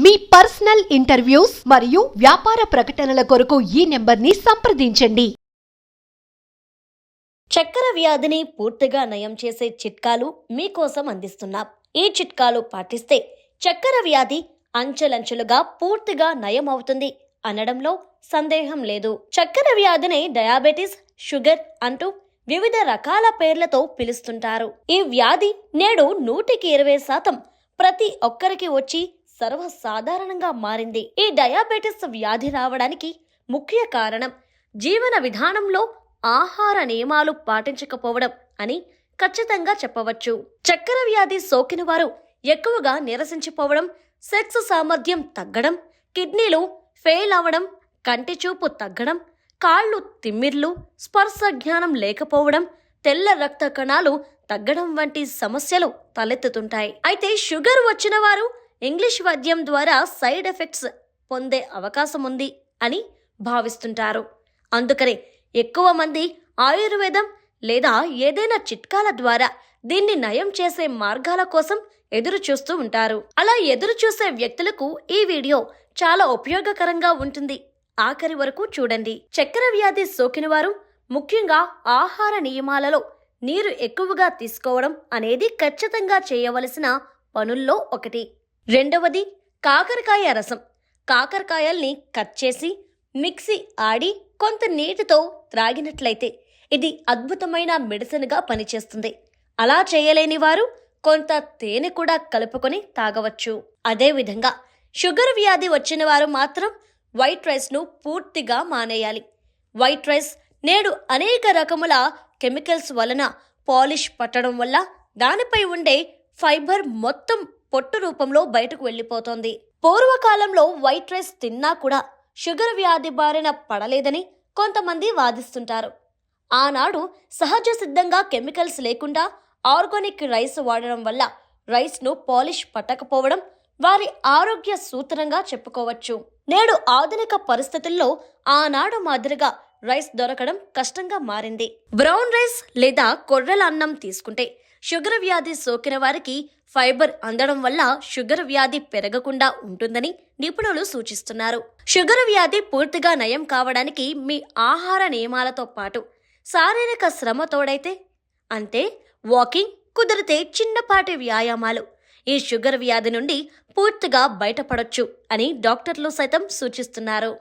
మీ personal interviews మరియు వ్యాపార ప్రకటనల కొరకు ఈ నెంబర్ని సంప్రదించండి. చక్కెర వ్యాధిని పూర్తిగా నయం చేసే చిట్కాలు మీకోసం అందిస్తున్నాం. ఈ చిట్కాలు పాటిస్తే చక్కెర వ్యాధి అంచెలంచెలుగా పూర్తిగా నయం అవుతుంది అనడంలో సందేహం లేదు. చక్కెర వ్యాధిని డయాబెటిస్, షుగర్ అంటూ వివిధ రకాల పేర్లతో పిలుస్తుంటారు. ఈ వ్యాధి నేడు 120% ప్రతి ఒక్కరికి వచ్చి సర్వసాధారణంగా మారింది. ఈ డయాబెటిస్ వ్యాధి రావడానికి ముఖ్య కారణం జీవన విధానంలో ఆహార నియమాలు పాటించకపోవడం అని ఖచ్చితంగా చెప్పవచ్చు. చక్కెర వ్యాధి సోకిన వారు ఎక్కువగా నీరసించిపోవడం, సెక్స్ సామర్థ్యం తగ్గడం, కిడ్నీలు ఫెయిల్ అవ్వడం, కంటి చూపు తగ్గడం, కాళ్ళు తిమ్మిర్లు, స్పర్శ జ్ఞానం లేకపోవడం, తెల్ల రక్త కణాలు తగ్గడం వంటి సమస్యలు తలెత్తుతుంటాయి. అయితే షుగర్ వచ్చిన వారు ఇంగ్లీష్ వైద్యం ద్వారా సైడ్ ఎఫెక్ట్స్ పొందే అవకాశం ఉంది అని భావిస్తుంటారు. అందుకనే ఎక్కువ మంది ఆయుర్వేదం లేదా ఏదైనా చిట్కాల ద్వారా దీన్ని నయం చేసే మార్గాల కోసం ఎదురు చూస్తూ ఉంటారు. అలా ఎదురు చూసే వ్యక్తులకు ఈ వీడియో చాలా ఉపయోగకరంగా ఉంటుంది. ఆఖరి వరకు చూడండి. చక్కెర వ్యాధి సోకిన వారు ముఖ్యంగా ఆహార నియమాలలో నీరు ఎక్కువగా తీసుకోవడం అనేది ఖచ్చితంగా చేయవలసిన పనుల్లో ఒకటి. రెండవది కాకరకాయ రసం. కాకరకాయల్ని కట్ చేసి మిక్సీ ఆడి కొంత నీటితో త్రాగినట్లయితే ఇది అద్భుతమైన మెడిసిన్గా పనిచేస్తుంది. అలా చేయలేని వారు కొంత తేనె కూడా కలుపుకొని తాగవచ్చు. అదేవిధంగా షుగర్ వ్యాధి వచ్చిన వారు మాత్రం వైట్ రైస్ను పూర్తిగా మానేయాలి. వైట్ రైస్ నేడు అనేక రకముల కెమికల్స్ వలన పాలిష్ పట్టడం వల్ల దానిపై ఉండే ఫైబర్ మొత్తం పొట్టు రూపంలో బయటకు వెళ్ళిపోతోంది. పూర్వకాలంలో వైట్ రైస్ తిన్నా కూడా షుగర్ వ్యాధి బారిన పడలేదని కొంతమంది వాదిస్తుంటారు. ఆనాడు సహజ సిద్ధంగా కెమికల్స్ లేకుండా ఆర్గానిక్ రైస్ వాడడం వల్ల రైస్ను పాలిష్ పట్టకపోవడం వారి ఆరోగ్య సూత్రంగా చెప్పుకోవచ్చు. నేడు ఆధునిక పరిస్థితుల్లో ఆనాడు మాదిరిగా రైస్ దొరకడం కష్టంగా మారింది. బ్రౌన్ రైస్ లేదా కొర్రెల అన్నం తీసుకుంటే షుగర్ వ్యాధి సోకిన వారికి ఫైబర్ అందడం వల్ల షుగర్ వ్యాధి పెరగకుండా ఉంటుందని నిపుణులు సూచిస్తున్నారు. షుగర్ వ్యాధి పూర్తిగా నయం కావడానికి మీ ఆహార నియమాలతో పాటు శారీరక శ్రమ తోడైతే, అంటే వాకింగ్, కుదిరితే చిన్నపాటి వ్యాయామాలు ఈ షుగర్ వ్యాధి నుండి పూర్తిగా బయటపడొచ్చు అని డాక్టర్లు సైతం సూచిస్తున్నారు.